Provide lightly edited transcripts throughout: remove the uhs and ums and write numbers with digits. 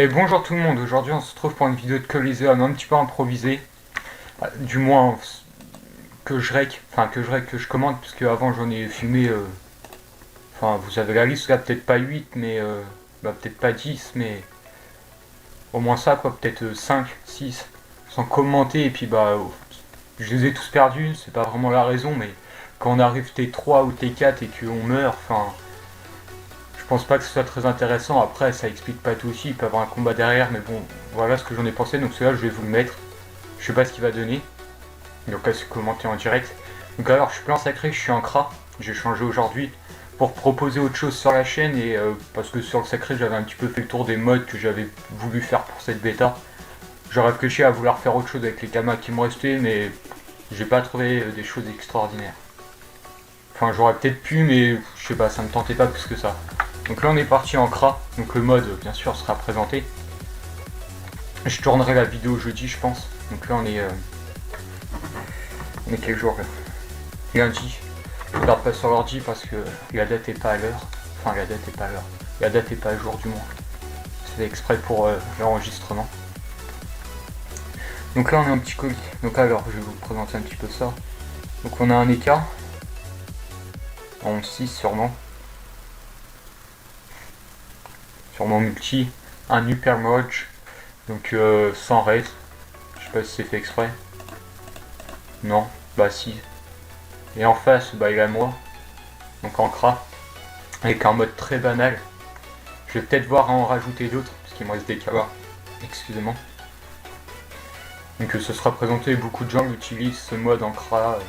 Et bonjour tout le monde, aujourd'hui on se retrouve pour une vidéo de Coliseum un petit peu improvisée, du moins que je que je commande, puisque avant j'en ai filmé, vous avez la liste là, peut-être pas 8 mais peut-être pas 10 mais au moins ça quoi, peut-être 5 6 sans commenter, et puis je les ai tous perdus, c'est pas vraiment la raison, mais quand on arrive T3 ou T4 et qu'on meurt, je pense pas que ce soit très intéressant. Après, ça explique pas tout aussi, il peut y avoir un combat derrière, mais bon, voilà ce que j'en ai pensé. Donc celui-là, je vais vous le mettre. Je sais pas ce qu'il va donner. Donc là, c'est commenté en direct. Donc alors, je suis plein sacré, je suis en CRA. J'ai changé aujourd'hui pour proposer autre chose sur la chaîne, et parce que sur le sacré, j'avais un petit peu fait le tour des modes que j'avais voulu faire pour cette bêta. J'aurais réfléchi à vouloir faire autre chose avec les kamas qui me restaient, mais j'ai pas trouvé des choses extraordinaires. Enfin, j'aurais peut-être pu, mais je sais pas, ça me tentait pas plus que ça. Donc là on est parti en CRA, donc le mode bien sûr sera présenté. Je tournerai la vidéo jeudi je pense. Donc là on est quel jour là? Lundi. Je regarde pas sur l'ordi parce que la date est pas à l'heure. Enfin la date est pas à l'heure. La date est pas à jour du moins. C'est exprès pour l'enregistrement. Donc là on est un petit colis. Donc alors je vais vous présenter un petit peu ça. Donc on a un écart. En 6 sûrement. Sûrement multi, un hyper merge, donc sans raid. Je sais pas si c'est fait exprès. Non, bah si. Et en face, bah il y a moi, donc en CRA, avec un mode très banal. Je vais peut-être voir en rajouter d'autres, parce qu'il me reste des kawas. Excusez-moi. Donc ce sera présenté, beaucoup de gens utilisent ce mode en CRA.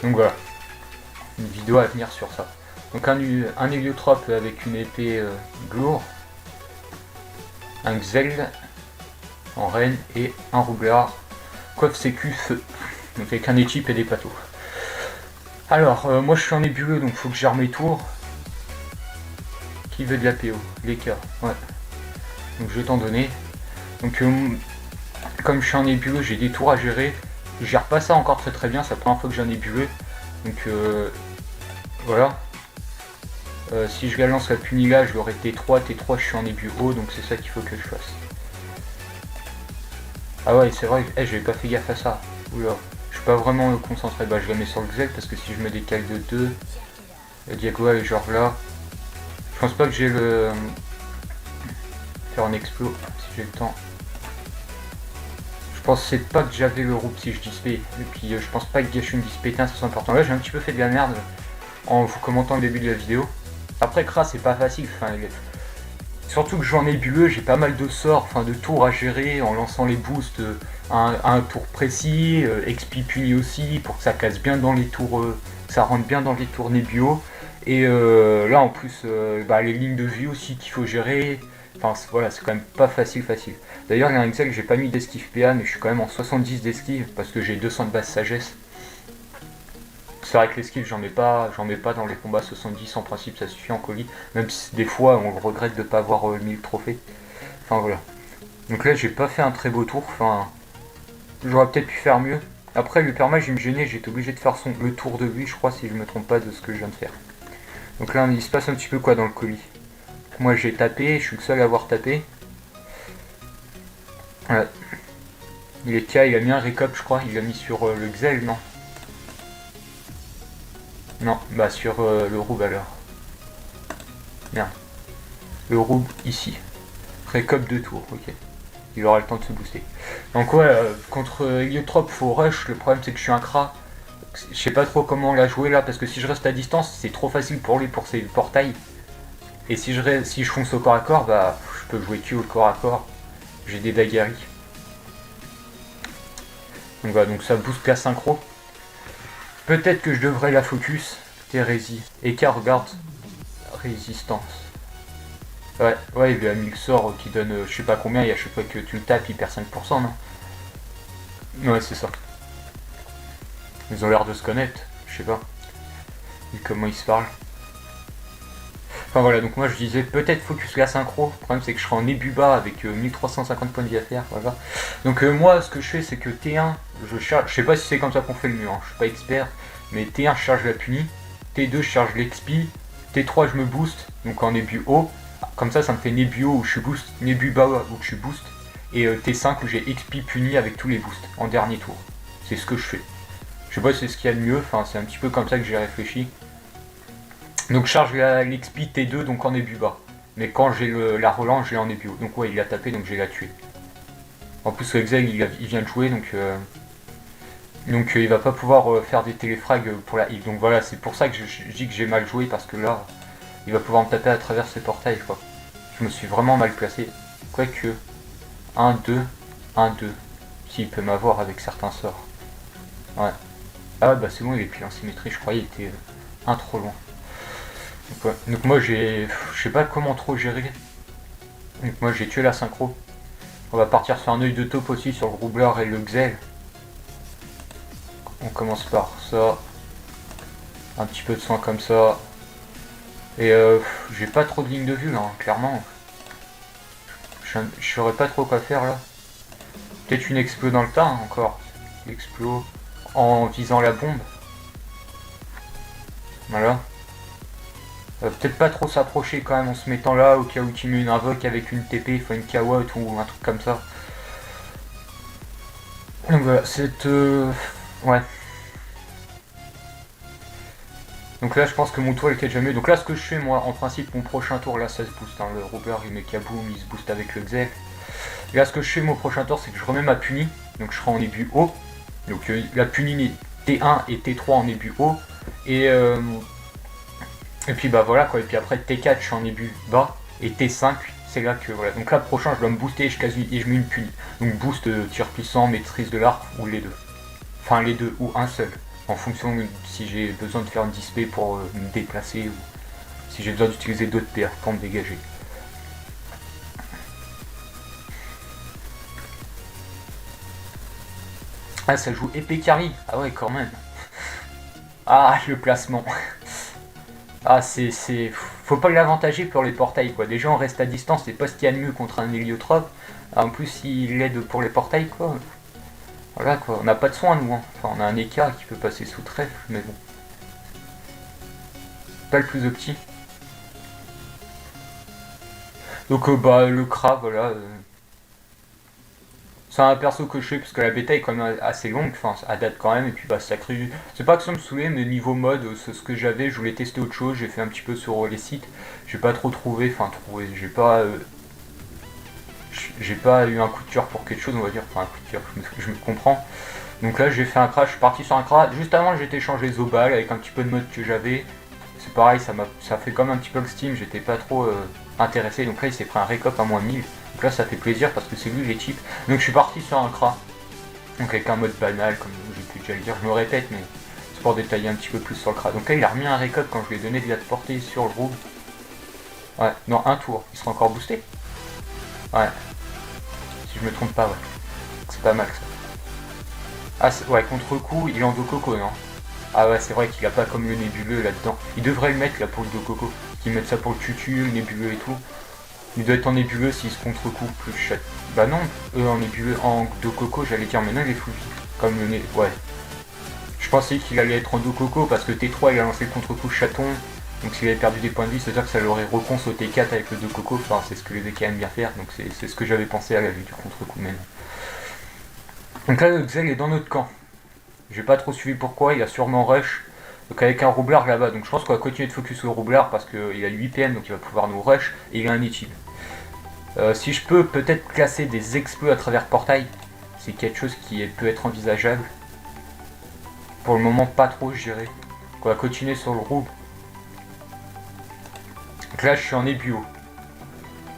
Donc voilà, une vidéo à venir sur ça. Donc un héliotrope avec une épée glour, un Xel en reine et un roublard, coiffe sécu feu, donc avec un équipe et des plateaux. Alors moi je suis en nébuleux, donc faut que je gère mes tours. Qui veut de la PO? Les cas, ouais. Donc je vais t'en donner. Donc comme je suis en nébuleux, j'ai des tours à gérer. Je gère pas ça encore très bien, c'est la première fois que j'ai un nébuleux. Donc voilà. Si je la lance la punila, je l'aurai T3, je suis en aigu haut, donc c'est ça qu'il faut que je fasse. Ah ouais, c'est vrai, j'avais pas fait gaffe à ça. Oula, je suis pas vraiment concentré. Bah je la mets sur le Xel, parce que si je me décale de 2, le Diago est genre là. Je pense pas que j'ai le... faire un explo, si j'ai le temps. Je pensais pas que j'avais le roux si je dispé. Et puis je pense pas que Gashun dispétin c'est important. Là j'ai un petit peu fait de la merde en vous commentant le début de la vidéo. Après CRA c'est pas facile, surtout que je joue en nébuleux, j'ai pas mal de sorts, de tours à gérer en lançant les boosts à un tour précis, XP puni aussi pour que ça casse bien dans les tours, que ça rentre bien dans les tours nébulo. Et là en plus les lignes de vie aussi qu'il faut gérer. Enfin voilà, c'est quand même pas facile. D'ailleurs il y a un Excel que j'ai pas mis d'esquive PA, mais je suis quand même en 70 d'esquive parce que j'ai 200 de base sagesse. C'est vrai que l'esquive j'en mets pas dans les combats 70, en principe ça suffit en colis, même si des fois on regrette de pas avoir mis le trophée. Enfin voilà. Donc là j'ai pas fait un très beau tour, j'aurais peut-être pu faire mieux. Après le permage il me gênait, j'étais obligé de faire le tour de lui je crois, si je me trompe pas de ce que je viens de faire. Donc là il se passe un petit peu quoi dans le colis. Moi j'ai tapé, je suis le seul à avoir tapé. Ouais. Il est il a mis un récop je crois, il l'a mis sur le Xel, non? Non, bah sur le roub alors. Merde. Le roub ici. Récop de tour, ok. Il aura le temps de se booster. Donc ouais, contre Héliotrope faut rush, le problème c'est que je suis un CRA. Je sais pas trop comment la jouer là, parce que si je reste à distance, c'est trop facile pour lui pour ses portails. Et si je fonce au corps à corps, bah je peux jouer que au corps à corps. J'ai des bagarres. Donc voilà, donc ça booste la synchro. Peut-être que je devrais la focus. Hérésie. Écart, regarde. Résistance. Ouais, il a mis le sort qui donne je sais pas combien, et à chaque fois que tu le tapes, il perd 5%, non? Ouais, c'est ça. Ils ont l'air de se connaître, je sais pas. Et comment ils se parlent. Enfin voilà, donc moi je disais peut-être focus la synchro. Le problème c'est que je serai en Ebuba avec 1350 points de vie à faire, voilà. Donc moi ce que je fais c'est que T1, je charge, je sais pas si c'est comme ça qu'on fait le mieux, hein. Je suis pas expert, mais T1 je charge la puni, T2 je charge l'XP, T3 je me booste, donc en début haut, Comme ça me fait Nebuo où je suis boost, Nebuba où je suis boost, et T5 où j'ai XP puni avec tous les boosts en dernier tour. C'est ce que je fais. Je sais pas si c'est ce qu'il y a de mieux, enfin c'est un petit peu comme ça que j'ai réfléchi. Donc je charge l'XP T2 donc en Nebuba. Mais quand j'ai la relance, j'ai en Nebuo. Donc ouais, il a tapé, donc j'ai la tué. En plus, le Exeg, il vient de jouer, donc il va pas pouvoir faire des téléfrags pour la heal. Donc voilà, c'est pour ça que je dis que j'ai mal joué, parce que là, il va pouvoir me taper à travers ses portails, quoi. Je me suis vraiment mal placé. Quoique, 1, 2, 1, 2. S'il peut m'avoir avec certains sorts. Ouais. Ah bah c'est bon, il est pile en symétrie, je croyais qu'il était un trop loin. Donc, ouais. Donc moi je sais pas comment trop gérer. Donc moi j'ai tué la synchro. On va partir sur un œil de taupe aussi sur le roublard et le Xel. On commence par ça. Un petit peu de soin comme ça. Et j'ai pas trop de ligne de vue là, hein, clairement. Je saurais pas trop quoi faire là. Peut-être une explo dans le tas hein, encore. Explo en visant la bombe. Voilà. Peut-être pas trop s'approcher quand même en se mettant là au cas où tu mets une invoque avec une TP, il faut une Kawa ou un truc comme ça. Donc voilà, cette... ouais. Donc là je pense que mon tour était déjà mieux. Donc là ce que je fais moi, en principe mon prochain tour, là ça se booste. Hein. Le Robert il met Kaboom, il se booste avec le Xel. Et là ce que je fais mon prochain tour c'est que je remets ma puni. Donc je serai en début haut. Donc la puni T1 et T3 en début haut. Et puis bah voilà quoi, et puis après T4 je suis en début bas, et T5 c'est là que voilà. Donc là prochain je dois me booster et je mets une puni. Donc boost, tir puissant, maîtrise de l'arc ou les deux. Enfin les deux ou un seul. En fonction de si j'ai besoin de faire une display pour me déplacer ou si j'ai besoin d'utiliser d'autres PR pour me dégager. Ah ça joue épée carry. Ah ouais quand même. Ah le placement. Ah, faut pas l'avantager pour les portails, quoi. Déjà, on reste à distance, c'est pas ce qu'il y a de mieux contre un héliotrope. En plus, il aide pour les portails, quoi. Voilà, quoi. On n'a pas de soin, nous. Hein. Enfin, on a un écart qui peut passer sous trèfle, mais bon. Pas le plus opti. Donc, bah, le Kra, voilà. C'est un perso que je fais parce que la bêta est quand même assez longue, enfin à date quand même, et puis bah sacré. C'est pas que ça me saoulait, mais niveau mode, c'est ce que j'avais, je voulais tester autre chose, j'ai fait un petit peu sur les sites, j'ai pas trop trouvé, j'ai pas eu un coup de cœur pour quelque chose, on va dire, enfin un coup de cœur, je me comprends. Donc là j'ai fait un crash, je suis parti sur un crash, juste avant j'étais changé Zobal avec un petit peu de mode que j'avais, c'est pareil, ça fait comme un petit peu le Steam, j'étais pas trop intéressé, donc là il s'est pris un récop à moins 1000. Donc là ça fait plaisir parce que c'est lui les cheap. Donc je suis parti sur un Kra. Donc avec un mode banal comme j'ai pu déjà le dire, je me répète mais c'est pour détailler un petit peu plus sur le Kra. Donc là il a remis un récop quand je lui ai donné de la portée sur le roue. Ouais, non un tour, il sera encore boosté. Ouais. Si je me trompe pas ouais. C'est pas mal ça. Ah ouais contre-coup il est en Dokoko non. Ah ouais c'est vrai qu'il a pas comme le nébuleux là-dedans. Il devrait le mettre là pour le Dokoko. Qu'ils mettent ça pour le tutu, le nébuleux et tout. Il doit être en nébuleux s'il se contre-coup plus chat. Bah non, en nébuleux, en Dokoko j'allais dire, mais non il est full vie. Comme le nez, ouais. Je pensais qu'il allait être en Dokoko parce que T3 il a lancé le contre-coup chaton. Donc s'il avait perdu des points de vie, c'est-à-dire que ça l'aurait recon au T4 avec le Dokoko. Enfin c'est ce que les decks aiment bien faire, donc c'est ce que j'avais pensé à la vue du contre-coup mais non. Donc là le Xel est dans notre camp. J'ai pas trop suivi pourquoi, il a sûrement rush. Donc avec un roublard là-bas, donc je pense qu'on va continuer de focus sur le roublard parce qu'il a 8 PM donc il va pouvoir nous rush et il a un Ichib. Si je peux peut-être classer des exploits à travers portail, c'est quelque chose qui peut être envisageable. Pour le moment, pas trop, je dirais. On va continuer sur le roue. Donc là, je suis en ébio.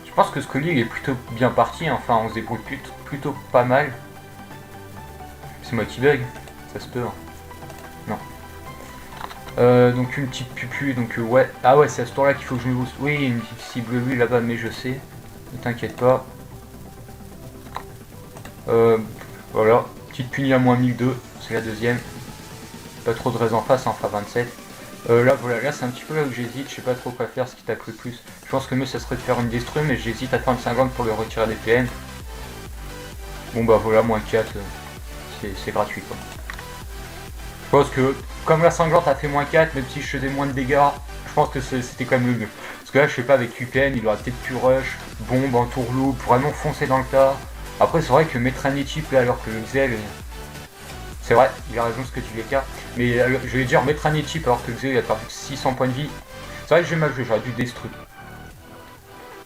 Je pense que Scully il est plutôt bien parti, hein. Enfin, on se débrouille plutôt pas mal. C'est moi qui bug, ça se peut. Hein. Non. Donc une petite pupu, donc ouais. Ah ouais, c'est à ce tour-là qu'il faut que je me booste. Oui, il y a une cible lui là-bas, mais je sais. Ne t'inquiète pas. Voilà, petite punie à moins 1002, c'est la deuxième. Pas trop de raison en face, hein, enfin 27. Là voilà, là c'est un petit peu là où j'hésite, je sais pas trop quoi faire, ce qui tape le plus. Je pense que mieux ça serait de faire une destru, mais j'hésite à faire une 50 pour le retirer des PN. Bon bah voilà, moins 4, c'est gratuit quoi. Je pense que comme la sanglante a fait moins 4, même si je faisais moins de dégâts, je pense que c'était quand même le mieux. Parce que là, je sais pas, avec UPN, il aurait peut-être pu rush, bombe, entourloupe, vraiment foncer dans le tas. Après, c'est vrai que mettre un équipe là, alors que le Xel, c'est vrai, il a raison ce que tu dis, K. Mais je vais dire, mettre un équipe alors que le Xel il a perdu 600 points de vie. C'est vrai que j'ai mal joué, j'aurais dû détruire.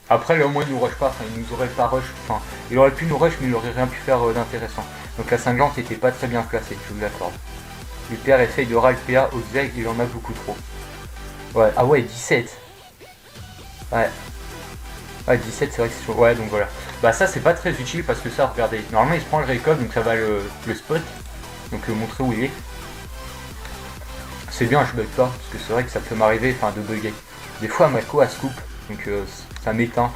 Après, là, au moins, il nous rush pas, enfin, il nous aurait pas rush, enfin, il aurait pu nous rush, mais il aurait rien pu faire d'intéressant. Donc la cinglante était pas très bien placée, je vous l'accorde. Le père essaye de ras le PA au Xel, il en a beaucoup trop. Ouais, ah ouais, 17. Ouais. Ouais, 17, c'est vrai que c'est chaud. Ouais, donc voilà. Bah ça, c'est pas très utile parce que ça, regardez, normalement, il se prend le récolte, donc ça va le spot. Donc montrer où il est. C'est bien, je bug pas, parce que c'est vrai que ça peut m'arriver, enfin, de bugger. Des fois, Mako a scoop, donc ça m'éteint,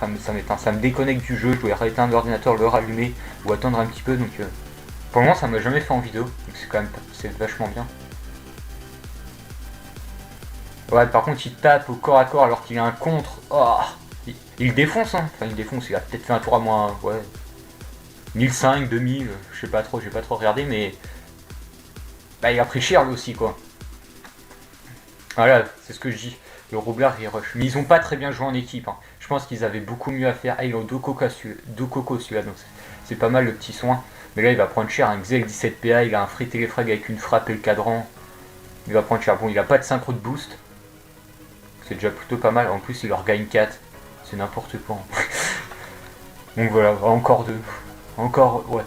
ça me déconnecte du jeu, je dois rééteindre l'ordinateur, le rallumer, ou attendre un petit peu, donc pour le moment, ça m'a jamais fait en vidéo, donc c'est quand même, c'est vachement bien. Ouais, par contre, il tape au corps à corps alors qu'il a un contre. Oh, il défonce, hein. Enfin, il défonce, il a peut-être fait un tour à moins, ouais. 1005, 2000, je sais pas trop, j'ai pas trop regardé, mais. Bah, il a pris cher lui aussi, quoi. Voilà, c'est ce que je dis. Le roublard, il rush. Mais ils ont pas très bien joué en équipe, hein. Je pense qu'ils avaient beaucoup mieux à faire. Ah, ils ont deux cocos celui-là, donc c'est pas mal le petit soin. Mais là, il va prendre cher. Un Xel 17 PA, il a un free téléfrag avec une frappe et le cadran. Il va prendre cher. Bon, il a pas de synchro de boost. C'est déjà plutôt pas mal. En plus, il leur gagne 4. C'est n'importe quoi. Donc voilà, encore 2. Encore. What?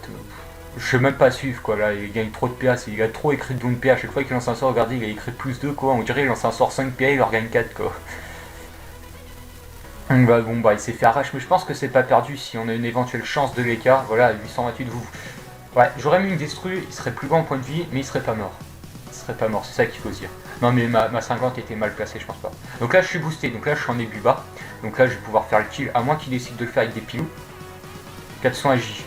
Je sais même pas suivre quoi. Là, il gagne trop de PA. Il a trop écrit de PA. À chaque fois qu'il lance un sort, regardez, il a écrit plus 2 quoi. On dirait qu'il lance un sort 5 PA, il leur gagne 4 quoi. Donc bah, bon, bah il s'est fait arracher. Mais je pense que c'est pas perdu si on a une éventuelle chance de l'écart. Voilà, 828 vous. Ouais, j'aurais mis une destru. Il serait plus grand en point de vie, mais il serait pas mort. Il serait pas mort, c'est ça qu'il faut se dire. Non mais ma 50 était mal placée, je pense pas. Donc là je suis boosté, donc là je suis en aigu bas. Donc là je vais pouvoir faire le kill, à moins qu'il décide de le faire avec des pilous. 400 AJ.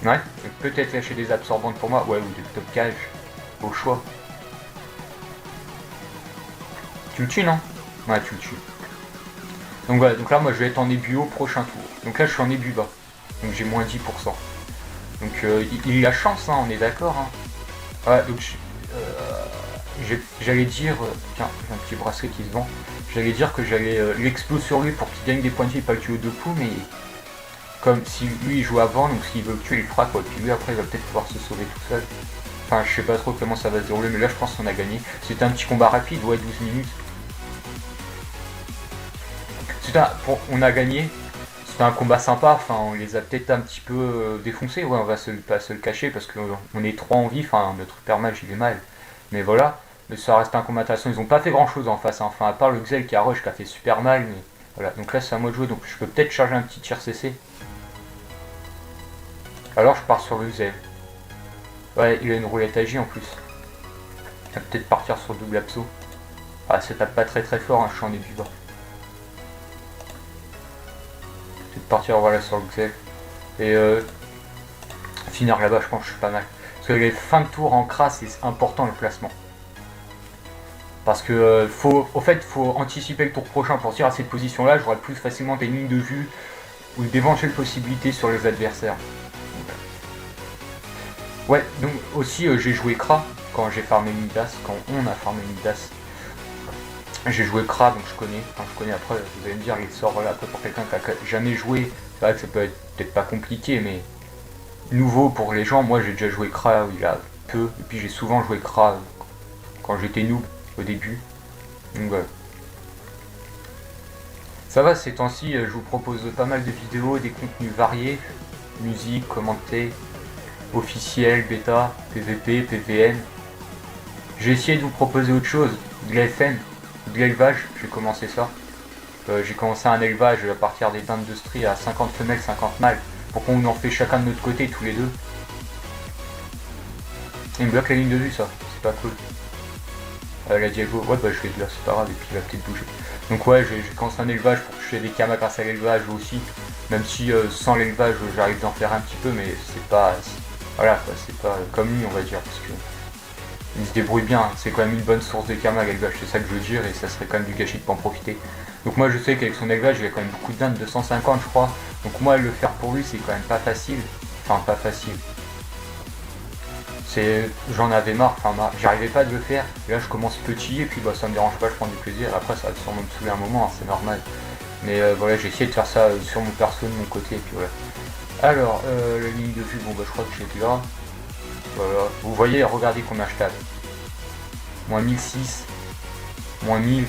Ouais, peut-être lâcher des absorbantes pour moi, ouais, ou des top cage. Au choix. Tu le tues non? Ouais, tu le tues. Donc voilà, donc là moi je vais être en aigu haut prochain tour. Donc là je suis en aigu bas. Donc j'ai moins 10%. Donc il a chance, hein, on est d'accord. Hein. Ouais, donc j'allais dire, tiens, j'ai un petit bracelet qui se vend, j'allais dire que j'allais l'explo sur lui pour qu'il gagne des points de vie et pas le tuer aux deux coups, mais comme si lui il joue avant, donc s'il veut le tuer il le fera quoi, puis lui après il va peut-être pouvoir se sauver tout seul. Enfin je sais pas trop comment ça va se dérouler, mais là je pense qu'on a gagné. C'était un petit combat rapide, ouais, 12 minutes. On a gagné, c'était un combat sympa, enfin on les a peut-être un petit peu défoncés, ouais, on va pas se le cacher parce qu'on est 3 en vie, enfin notre permage il est mal. Mais voilà, mais ça reste un combat intéressant. Ils ont pas fait grand chose en face, hein. Enfin à part le Xel qui a rush qui a fait super mal, mais voilà. Donc là c'est à moi de jouer, donc je peux peut-être charger un petit tir CC. Alors je pars sur le Xel. Ouais, il a une roulette AJ en plus. Il va peut-être partir sur le double abso. Ah ça tape pas très fort, hein, je suis en aigu bas. Peut-être partir voilà sur le Xel. Et finir là-bas je pense que je suis pas mal. Parce que les fins de tour en crasse c'est important le placement. Parce que faut anticiper le tour prochain pour tirer à cette position là, j'aurai plus facilement des lignes de vue ou d'éventuelles possibilités sur les adversaires. Ouais, donc aussi j'ai joué Kra quand j'ai farmé Midas, quand on a farmé Midas. J'ai joué Kra donc je connais après, vous allez me dire il sort voilà, après pour quelqu'un qui a jamais joué, c'est vrai que ça peut être peut-être pas compliqué mais nouveau pour les gens, moi j'ai déjà joué Kra il y a peu, et puis j'ai souvent joué Kra quand j'étais noob au début. Donc voilà. Ça va ces temps-ci, je vous propose pas mal de vidéos, des contenus variés, musique, commentés, officiel, bêta, PVP, PVN. J'ai essayé de vous proposer autre chose, de la FN, de l'élevage, j'ai commencé ça. J'ai commencé un élevage à partir des dindes de strie à 50 femelles, 50 mâles, pour qu'on en fait chacun de notre côté, tous les deux. Il me bloque la ligne de vue ça, c'est pas cool. La Diago, ouais bah je vais de là, c'est pas grave, et puis il va peut-être bouger. Donc ouais, j'ai commencé un élevage pour toucher des kamas grâce à l'élevage aussi. Même si sans l'élevage j'arrive d'en faire un petit peu, mais c'est pas... Voilà quoi, c'est pas comme lui on va dire, parce que... Il se débrouille bien, c'est quand même une bonne source de kamas l'élevage, c'est ça que je veux dire, et ça serait quand même du gâchis de pas en profiter. Donc moi je sais qu'avec son élevage il a quand même beaucoup de dindes, 250 je crois. Donc moi le faire pour lui c'est quand même pas facile. Enfin pas facile. J'en avais marre, j'arrivais pas de le faire, et là je commence petit et puis bah ça me dérange pas, je prends du plaisir, et après ça va sûrement me saouler un moment, hein, c'est normal. Mais voilà, j'ai essayé de faire ça sur mon perso de mon côté, et puis voilà. Alors, la ligne de vue, bon bah je crois que j'étais là. Voilà, vous voyez, regardez combien je tape. Moins 1006, moins 1000,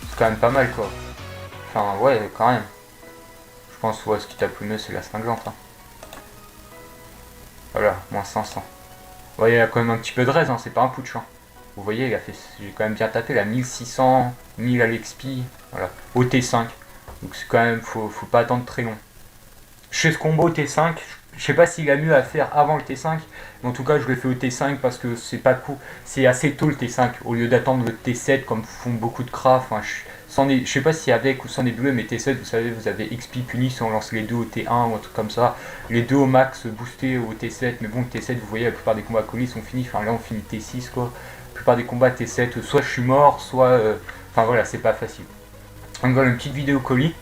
c'est quand même pas mal quoi. Enfin ouais, quand même. Je pense ouais, ce qui tape le mieux c'est la cinglante. Hein. Voilà, moins 500. Vous voyez, il y a quand même un petit peu de raise, hein, c'est pas un putsch. Hein. Vous voyez, il a fait, j'ai quand même bien tapé, la 1600, 1000 à l'XP, voilà, au T5. Donc c'est quand même, faut pas attendre très long. Chez ce combo T5, je sais pas s'il a mieux à faire avant le T5, mais en tout cas je l'ai fait au T5 parce que c'est pas cool, c'est assez tôt le T5, au lieu d'attendre le T7 comme font beaucoup de craft. Enfin, je sais pas si avec ou sans nébuleux, mais T7 vous savez vous avez XP puni si on lance les deux au T1 ou un truc comme ça, les deux au max boostés au T7, mais bon le T7 vous voyez la plupart des combats colis sont finis, enfin là on finit T6 quoi, la plupart des combats T7 soit je suis mort, soit enfin voilà c'est pas facile. Donc voilà une petite vidéo colis.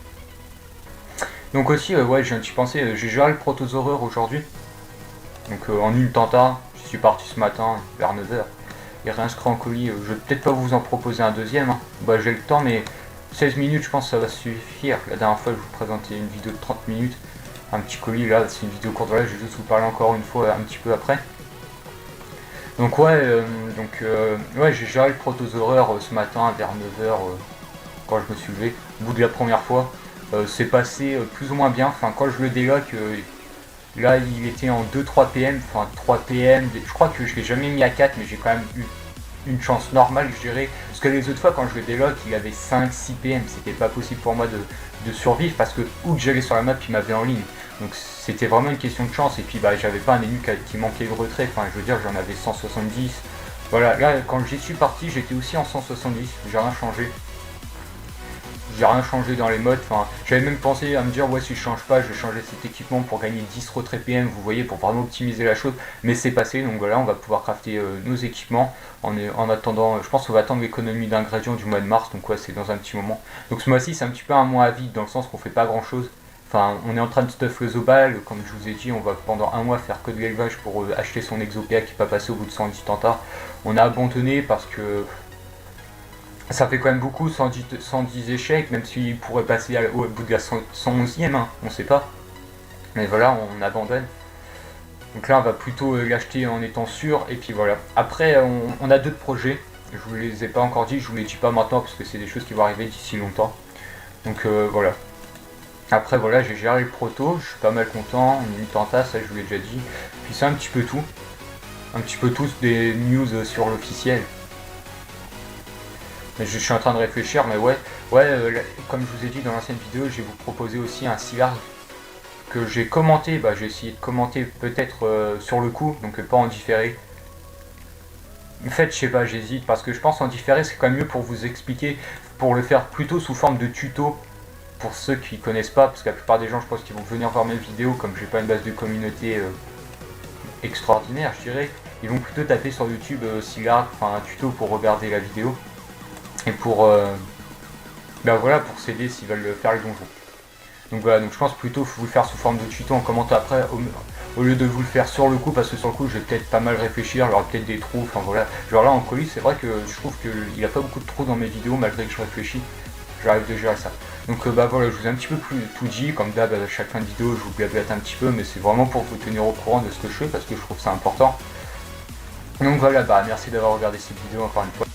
Donc aussi, ouais, j'ai un petit pensé, j'ai géré le protosaureur aujourd'hui. Donc en une tenta, je suis parti ce matin vers 9h. Il réinscrit en colis, je vais peut-être pas vous en proposer un deuxième. Hein. Bah j'ai le temps, mais 16 minutes je pense que ça va suffire. La dernière fois je vous présentais une vidéo de 30 minutes. Un petit colis là, c'est une vidéo courte, voilà, je vais juste vous parler encore une fois un petit peu après. Donc ouais, ouais j'ai géré le protosaureur ce matin vers 9h quand je me suis levé, au bout de la première fois. C'est passé plus ou moins bien. Enfin, quand je le déloque, là il était en 2-3 PM, enfin 3 PM. Je crois que je l'ai jamais mis à 4, mais j'ai quand même eu une chance normale, je dirais. Parce que les autres fois, quand je le déloque, il avait 5-6 PM. C'était pas possible pour moi de survivre parce que où que j'allais sur la map, il m'avait en ligne. Donc c'était vraiment une question de chance. Et puis bah, j'avais pas un ennemi qui manquait de retrait. Enfin, je veux dire, j'en avais 170. Voilà, là quand j'y suis parti, j'étais aussi en 170. J'ai rien changé. J'ai rien changé dans les modes, enfin, j'avais même pensé à me dire ouais si je change pas je vais changer cet équipement pour gagner 10 retraits PM, vous voyez, pour vraiment optimiser la chose, mais c'est passé, donc voilà on va pouvoir crafter nos équipements en attendant, je pense qu'on va attendre l'économie d'ingrédients du mois de mars, donc ouais c'est dans un petit moment. Donc ce mois-ci c'est un petit peu un mois à vide dans le sens qu'on fait pas grand chose, enfin on est en train de stuff le Zobal, comme je vous ai dit on va pendant un mois faire que de l'élevage pour acheter son exopéa qui n'est pas passé au bout de 110 tentars. On a abandonné parce que ça fait quand même beaucoup, 110 échecs, même s'il pourrait passer au bout de la 111e, hein, on sait pas. Mais voilà, on abandonne. Donc là, on va plutôt l'acheter en étant sûr, et puis voilà. Après, on a d'autres projets, je vous les ai pas encore dit, je vous les dis pas maintenant, parce que c'est des choses qui vont arriver d'ici longtemps. Donc voilà. Après, voilà, j'ai géré le proto, je suis pas mal content, une tenta, ça je vous l'ai déjà dit. Puis c'est un petit peu tout. Un petit peu tous des news sur l'officiel. Je suis en train de réfléchir, mais ouais, comme je vous ai dit dans l'ancienne vidéo, je vais vous proposer aussi un Silarg que j'ai commenté, bah j'ai essayé de commenter peut-être sur le coup, donc pas en différé. En fait, je sais pas, j'hésite, parce que je pense en différé, c'est quand même mieux pour vous expliquer, pour le faire plutôt sous forme de tuto, pour ceux qui connaissent pas, parce que la plupart des gens, je pense qu'ils vont venir voir mes vidéos, comme j'ai pas une base de communauté extraordinaire, je dirais, ils vont plutôt taper sur YouTube Silarg, enfin un tuto pour regarder la vidéo. Et pour ben voilà, pour s'aider s'ils veulent faire les donjons. Donc voilà, donc je pense plutôt vous le faire sous forme de tuto en commentant après au lieu de vous le faire sur le coup, parce que sur le coup je vais peut-être pas mal réfléchir, j'aurai peut-être des trous, enfin voilà. Genre là en colis c'est vrai que je trouve qu'il a pas beaucoup de trous dans mes vidéos malgré que je réfléchis, j'arrive de gérer ça. Donc bah voilà, je vous ai un petit peu plus tout dit, comme d'hab à chaque fin de vidéo je vous blablate un petit peu, mais c'est vraiment pour vous tenir au courant de ce que je fais parce que je trouve ça important. Donc voilà, bah merci d'avoir regardé cette vidéo encore une fois.